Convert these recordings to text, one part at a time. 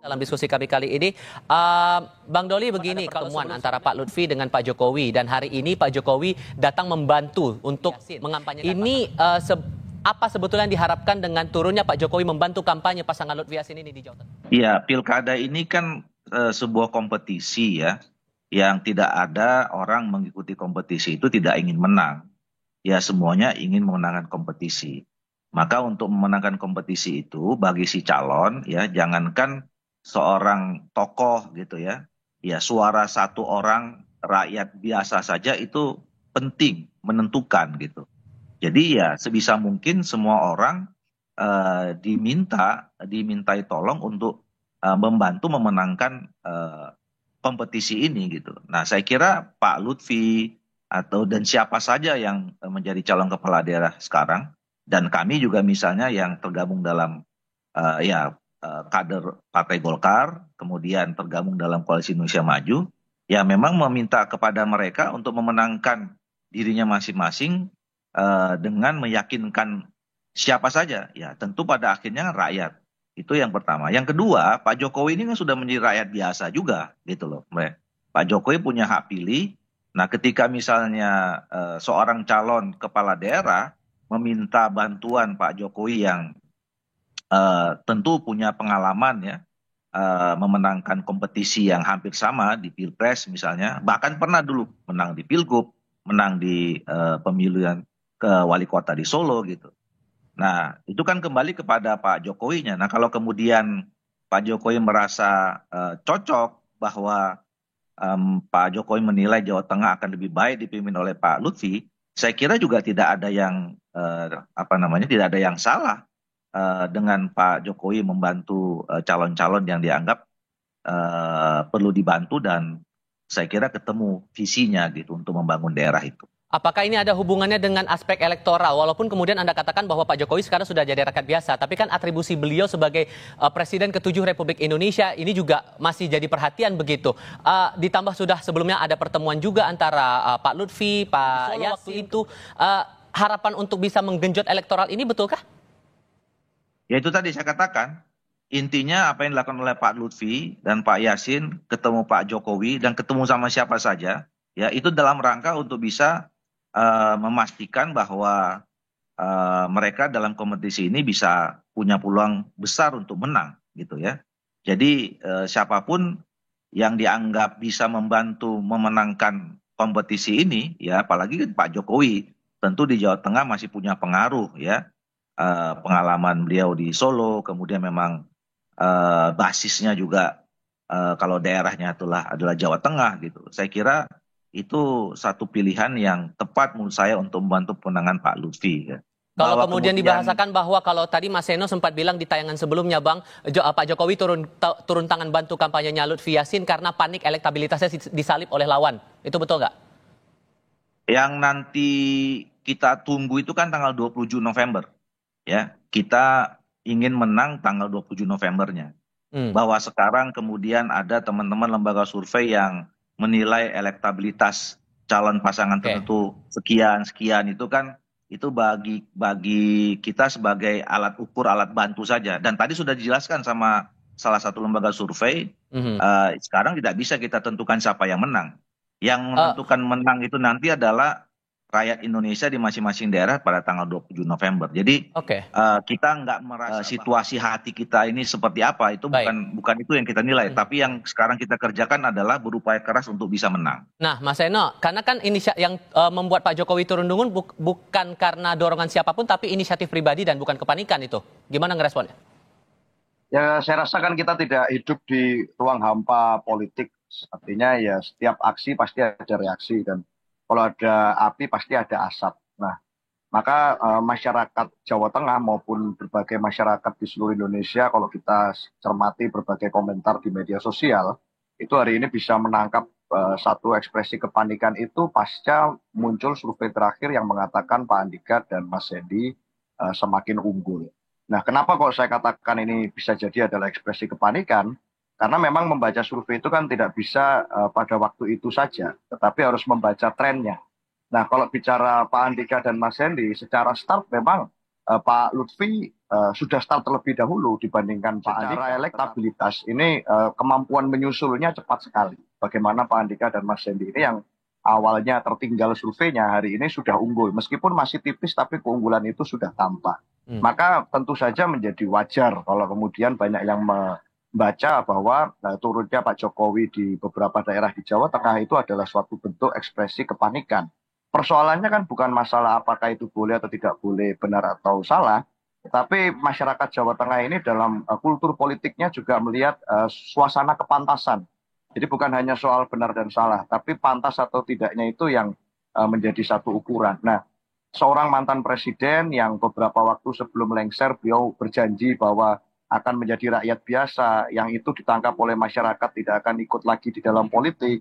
Dalam diskusi kami kali ini, Bang Doli begini, pertemuan antara Pak Lutfi dengan Pak Jokowi dan hari ini Pak Jokowi datang membantu untuk mengampanyekan. Ini apa sebetulnya yang diharapkan dengan turunnya Pak Jokowi membantu kampanye pasangan Lutfi Yassin ini di Jawa Tengah? Ya, pilkada ini kan sebuah kompetisi ya, yang tidak ada orang mengikuti kompetisi itu tidak ingin menang. Ya, semuanya ingin memenangkan kompetisi. Maka untuk memenangkan kompetisi itu bagi si calon ya, jangankan seorang tokoh gitu ya, ya suara satu orang rakyat biasa saja itu penting, menentukan gitu. Jadi ya sebisa mungkin semua orang dimintai tolong untuk membantu memenangkan kompetisi ini gitu. Nah, saya kira Pak Lutfi dan siapa saja yang menjadi calon kepala daerah sekarang dan kami juga misalnya yang tergabung dalam kader Partai Golkar, kemudian tergabung dalam Koalisi Indonesia Maju, ya memang meminta kepada mereka untuk memenangkan dirinya masing-masing dengan meyakinkan siapa saja, ya tentu pada akhirnya rakyat. Itu yang pertama. Yang kedua, Pak Jokowi ini kan sudah menjadi rakyat biasa juga, gitu loh. Pak Jokowi punya hak pilih. Nah, ketika misalnya seorang calon kepala daerah meminta bantuan Pak Jokowi yang tentu punya pengalaman ya, memenangkan kompetisi yang hampir sama di Pilpres misalnya, bahkan pernah dulu menang di Pilgub, menang di pemilihan ke wali kota di Solo gitu. Nah, itu kan kembali kepada Pak Jokowinya. Nah, kalau kemudian Pak Jokowi merasa cocok bahwa Pak Jokowi menilai Jawa Tengah akan lebih baik dipimpin oleh Pak Lutfi, saya kira juga tidak ada yang tidak ada yang salah dengan Pak Jokowi membantu calon-calon yang dianggap perlu dibantu dan saya kira ketemu visinya gitu untuk membangun daerah itu. Apakah ini ada hubungannya dengan aspek elektoral? Walaupun kemudian Anda katakan bahwa Pak Jokowi sekarang sudah jadi rakyat biasa, tapi kan atribusi beliau sebagai Presiden ke-7 Republik Indonesia ini juga masih jadi perhatian begitu. Ditambah sudah sebelumnya ada pertemuan juga antara Pak Lutfi, Pak Yassin. Waktu itu harapan untuk bisa menggenjot elektoral ini betulkah? Ya itu tadi saya katakan, intinya apa yang dilakukan oleh Pak Lutfi dan Pak Yassin, ketemu Pak Jokowi dan ketemu sama siapa saja, ya itu dalam rangka untuk bisa memastikan bahwa mereka dalam kompetisi ini bisa punya peluang besar untuk menang gitu ya. Jadi siapapun yang dianggap bisa membantu memenangkan kompetisi ini ya, apalagi Pak Jokowi tentu di Jawa Tengah masih punya pengaruh ya, pengalaman beliau di Solo, kemudian memang basisnya juga kalau daerahnya adalah Jawa Tengah gitu. Saya kira itu satu pilihan yang tepat menurut saya untuk membantu pemenangan Pak Lutfi. Ya. Kalau kemudian dibahasakan bahwa kalau tadi Mas Seno sempat bilang di tayangan sebelumnya, Bang, Pak Jokowi turun tangan bantu kampanyenya Lutfi Yassin karena panik elektabilitasnya disalip oleh lawan. Itu betul nggak? Yang nanti kita tunggu itu kan tanggal 27 November. Ya, kita ingin menang tanggal 27 Novembernya. Bahwa sekarang kemudian ada teman-teman lembaga survei yang menilai elektabilitas calon pasangan tertentu sekian itu kan itu bagi kita sebagai alat ukur, alat bantu saja. Dan tadi sudah dijelaskan sama salah satu lembaga survei, sekarang tidak bisa kita tentukan siapa yang menang. Yang menentukan menang itu nanti adalah rakyat Indonesia di masing-masing daerah pada tanggal 27 November. Jadi kita nggak merasa situasi hati kita ini seperti apa, itu bukan itu yang kita nilai. Tapi yang sekarang kita kerjakan adalah berupaya keras untuk bisa menang. Nah, Mas Seno, karena kan yang membuat Pak Jokowi turun tangan bukan karena dorongan siapapun, tapi inisiatif pribadi dan bukan kepanikan itu. Gimana ngeresponnya? Ya, saya rasa kan kita tidak hidup di ruang hampa politik. Artinya ya setiap aksi pasti ada reaksi dan kalau ada api pasti ada asap. Nah, maka masyarakat Jawa Tengah maupun berbagai masyarakat di seluruh Indonesia, kalau kita cermati berbagai komentar di media sosial, itu hari ini bisa menangkap satu ekspresi kepanikan itu pasca muncul survei terakhir yang mengatakan Pak Andika dan Mas Hendy semakin unggul. Nah, kenapa kok saya katakan ini bisa jadi adalah ekspresi kepanikan? Karena memang membaca survei itu kan tidak bisa pada waktu itu saja, tetapi harus membaca trennya. Nah, kalau bicara Pak Andika dan Mas Hendy, secara start memang Pak Lutfi sudah start terlebih dahulu dibandingkan Pak Andika. Secara elektabilitas ini kemampuan menyusulnya cepat sekali. Bagaimana Pak Andika dan Mas Hendy ini yang awalnya tertinggal surveinya hari ini sudah unggul. Meskipun masih tipis tapi keunggulan itu sudah tampak. Maka tentu saja menjadi wajar kalau kemudian banyak yang membaca bahwa turunnya Pak Jokowi di beberapa daerah di Jawa Tengah itu adalah suatu bentuk ekspresi kepanikan. Persoalannya kan bukan masalah apakah itu boleh atau tidak boleh, benar atau salah, tapi masyarakat Jawa Tengah ini dalam kultur politiknya juga melihat suasana kepantasan. Jadi bukan hanya soal benar dan salah, tapi pantas atau tidaknya itu yang menjadi satu ukuran. Nah, seorang mantan presiden yang beberapa waktu sebelum lengser beliau berjanji bahwa akan menjadi rakyat biasa, yang itu ditangkap oleh masyarakat tidak akan ikut lagi di dalam politik.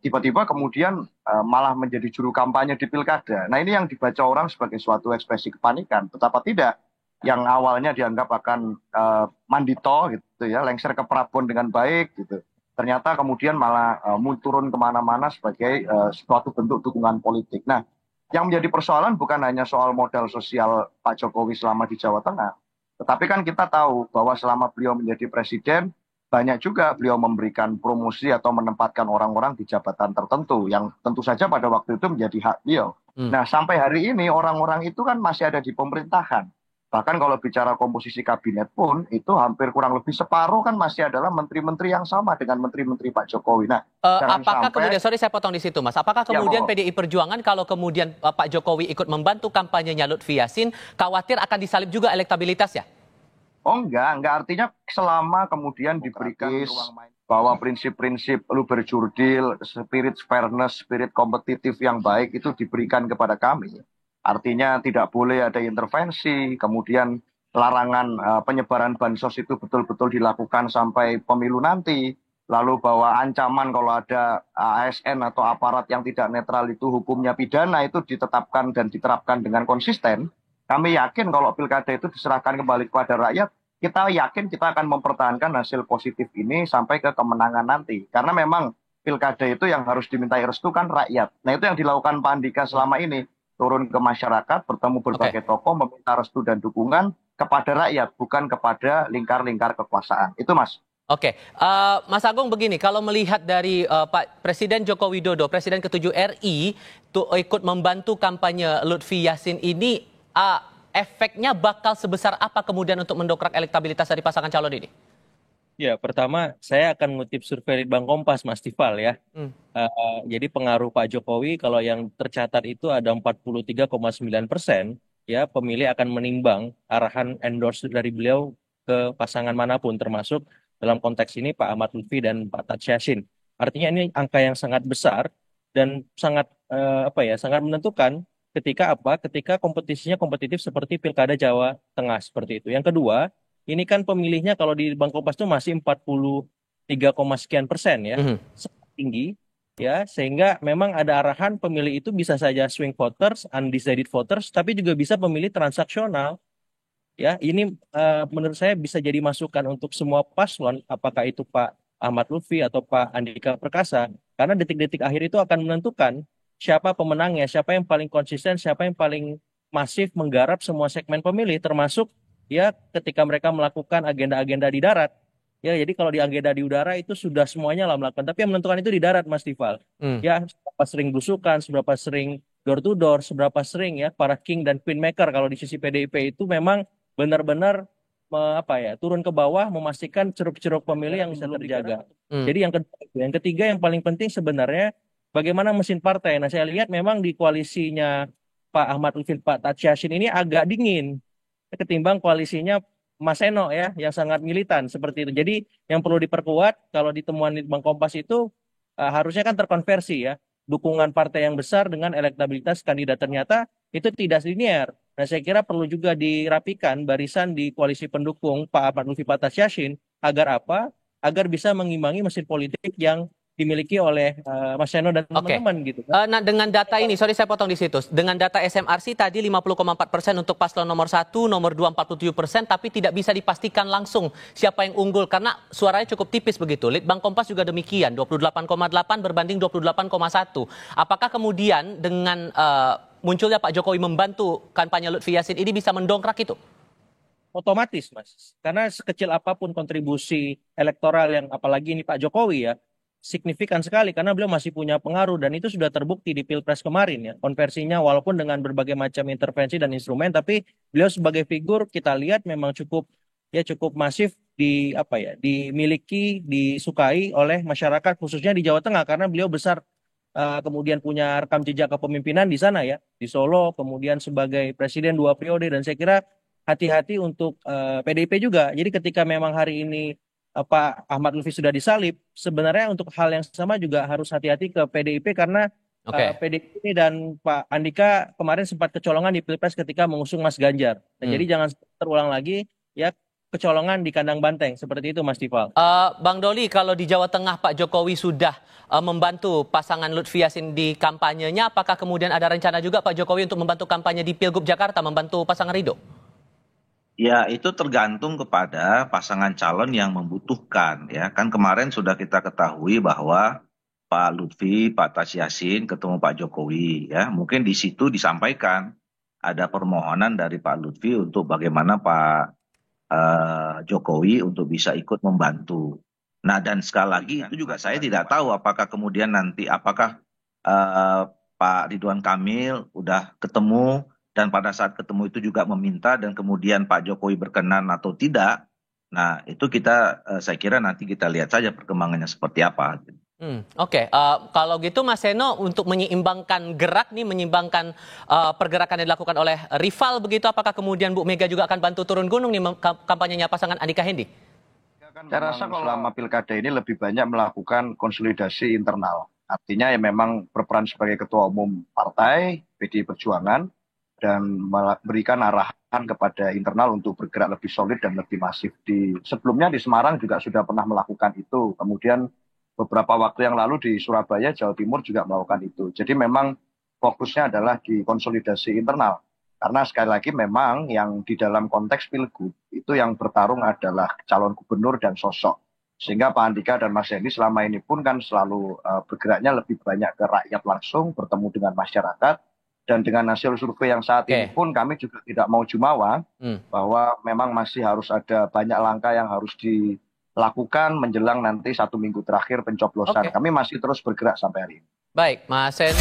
Tiba-tiba kemudian malah menjadi juru kampanye di pilkada. Nah ini yang dibaca orang sebagai suatu ekspresi kepanikan. Betapa tidak yang awalnya dianggap akan mandito gitu ya, lengser ke Prabon dengan baik gitu. Ternyata kemudian malah turun kemana-mana sebagai suatu bentuk dukungan politik. Nah yang menjadi persoalan bukan hanya soal modal sosial Pak Jokowi selama di Jawa Tengah. Tetapi kan kita tahu bahwa selama beliau menjadi presiden, banyak juga beliau memberikan promosi atau menempatkan orang-orang di jabatan tertentu yang tentu saja pada waktu itu menjadi hak beliau. Nah sampai hari ini orang-orang itu kan masih ada di pemerintahan. Bahkan kalau bicara komposisi kabinet pun itu hampir kurang lebih separuh kan masih adalah menteri-menteri yang sama dengan menteri-menteri Pak Jokowi. Nah, apakah kemudian, sorry saya potong di situ Mas, apakah kemudian PDI Perjuangan kalau kemudian Pak Jokowi ikut membantu kampanyenya Lutfi Yassin, khawatir akan disalib juga elektabilitas ya? Oh enggak artinya selama kemudian diberikan ruang main bahwa prinsip-prinsip luber jurdil, spirit fairness, spirit kompetitif yang baik itu diberikan kepada kami. Artinya tidak boleh ada intervensi, kemudian larangan penyebaran bansos itu betul-betul dilakukan sampai pemilu nanti. Lalu bahwa ancaman kalau ada ASN atau aparat yang tidak netral itu hukumnya pidana itu ditetapkan dan diterapkan dengan konsisten. Kami yakin kalau pilkada itu diserahkan kembali kepada rakyat, kita yakin kita akan mempertahankan hasil positif ini sampai ke kemenangan nanti. Karena memang pilkada itu yang harus dimintai restu kan rakyat. Nah itu yang dilakukan Pak Andika selama ini. Turun ke masyarakat, bertemu berbagai tokoh, meminta restu dan dukungan kepada rakyat, bukan kepada lingkar-lingkar kekuasaan. Itu Mas. Oke, Mas Agung begini, kalau melihat dari Pak Presiden Joko Widodo, Presiden ke-7 RI, ikut membantu kampanye Lutfi Yassin ini, efeknya bakal sebesar apa kemudian untuk mendongkrak elektabilitas dari pasangan calon ini? Ya, pertama saya akan mengutip survei Litbang Kompas, Mas Tifal ya. Jadi pengaruh Pak Jokowi kalau yang tercatat itu ada 43,9%, ya pemilih akan menimbang arahan endorse dari beliau ke pasangan manapun, termasuk dalam konteks ini Pak Ahmad Lutfi dan Pak Taj Yassin. Artinya ini angka yang sangat besar dan sangat sangat menentukan. Ketika kompetisinya kompetitif seperti Pilkada Jawa Tengah seperti itu. Yang kedua, ini kan pemilihnya kalau di Litbang Kompas itu masih 43, sekian persen ya, sangat tinggi ya, sehingga memang ada arahan pemilih itu bisa saja swing voters, undecided voters, tapi juga bisa pemilih transaksional. Ya, ini menurut saya bisa jadi masukan untuk semua paslon, apakah itu Pak Ahmad Lutfi atau Pak Andika Perkasa, karena detik-detik akhir itu akan menentukan siapa pemenangnya, siapa yang paling konsisten, siapa yang paling masif menggarap semua segmen pemilih, termasuk ya ketika mereka melakukan agenda-agenda di darat. Ya, jadi kalau di agenda di udara itu sudah semuanya lah melakukan, tapi yang menentukan itu di darat, Mas Tifal. Ya, seberapa sering belusukan, seberapa sering door to door, seberapa sering ya para king dan queen maker kalau di sisi PDIP itu memang benar-benar turun ke bawah memastikan ceruk-ceruk pemilih yang bisa terjaga. Jadi yang ketiga yang paling penting sebenarnya bagaimana mesin partai. Nah, saya lihat memang di koalisinya Pak Ahmad Lutfi, Pak Taj Yassin ini agak dingin ketimbang koalisinya Mas Eno ya, yang sangat militan seperti itu. Jadi yang perlu diperkuat kalau di temuan Litbang Kompas itu harusnya kan terkonversi ya. Dukungan partai yang besar dengan elektabilitas kandidat ternyata itu tidak linear. Nah, saya kira perlu juga dirapikan barisan di koalisi pendukung Pak Ahmad Lutfi, Pak Taj Yassin agar apa? Agar bisa mengimbangi mesin politik yang dimiliki oleh Mas Seno dan teman-teman gitu. Nah dengan data ini, sorry saya potong di situ. Dengan data SMRC tadi 50,4% untuk paslon nomor 1, nomor 2 47%, tapi tidak bisa dipastikan langsung siapa yang unggul karena suaranya cukup tipis begitu. Litbang Kompas juga demikian, 28,8 berbanding 28,1. Apakah kemudian dengan munculnya Pak Jokowi membantu kampanye Lutfi Yassin ini bisa mendongkrak itu? Otomatis, Mas. Karena sekecil apapun kontribusi elektoral yang apalagi ini Pak Jokowi ya, signifikan sekali karena beliau masih punya pengaruh dan itu sudah terbukti di Pilpres kemarin ya. Konversinya walaupun dengan berbagai macam intervensi dan instrumen, tapi beliau sebagai figur kita lihat memang cukup masif dimiliki, disukai oleh masyarakat khususnya di Jawa Tengah karena beliau besar kemudian punya rekam jejak kepemimpinan di sana ya, di Solo, kemudian sebagai presiden 2 periode dan saya kira hati-hati untuk PDIP juga. Jadi ketika memang hari ini Pak Ahmad Lutfi sudah disalib, sebenarnya untuk hal yang sama juga harus hati-hati ke PDIP karena PDIP dan Pak Andika kemarin sempat kecolongan di Pilpres ketika mengusung Mas Ganjar. Nah, jadi jangan terulang lagi ya kecolongan di kandang banteng seperti itu, Mas Tifal. Bang Doli, kalau di Jawa Tengah Pak Jokowi sudah membantu pasangan Lutfi Yassin di kampanyenya, apakah kemudian ada rencana juga Pak Jokowi untuk membantu kampanye di Pilgub Jakarta, membantu pasangan Ridho? Ya, itu tergantung kepada pasangan calon yang membutuhkan ya. Kan kemarin sudah kita ketahui bahwa Pak Lutfi, Pak Tas Yassin ketemu Pak Jokowi ya. Mungkin di situ disampaikan ada permohonan dari Pak Lutfi untuk bagaimana Pak Jokowi untuk bisa ikut membantu. Nah, dan sekali lagi itu juga saya tidak tahu apakah kemudian nanti apakah Pak Ridwan Kamil udah ketemu dan pada saat ketemu itu juga meminta dan kemudian Pak Jokowi berkenan atau tidak. Nah, itu saya kira nanti kita lihat saja perkembangannya seperti apa. Oke. Kalau gitu Mas Seno untuk menyeimbangkan gerak nih, menyeimbangkan pergerakan yang dilakukan oleh rival begitu, apakah kemudian Bu Mega juga akan bantu turun gunung nih kampanyenya pasangan Andika Hendi? Saya rasa kalau selama pilkada ini lebih banyak melakukan konsolidasi internal. Artinya ya memang berperan sebagai ketua umum partai PDI Perjuangan dan memberikan arahan kepada internal untuk bergerak lebih solid dan lebih masif. Sebelumnya di Semarang juga sudah pernah melakukan itu. Kemudian beberapa waktu yang lalu di Surabaya, Jawa Timur juga melakukan itu. Jadi memang fokusnya adalah di konsolidasi internal. Karena sekali lagi memang yang di dalam konteks pilgub itu yang bertarung adalah calon gubernur dan sosok. Sehingga Pak Andika dan Mas Hendy selama ini pun kan selalu bergeraknya lebih banyak ke rakyat langsung, bertemu dengan masyarakat. Dan dengan hasil survei yang saat ini pun kami juga tidak mau jumawa bahwa memang masih harus ada banyak langkah yang harus dilakukan menjelang nanti 1 minggu terakhir pencoblosan. Kami masih terus bergerak sampai hari ini. Baik, Mas Sen.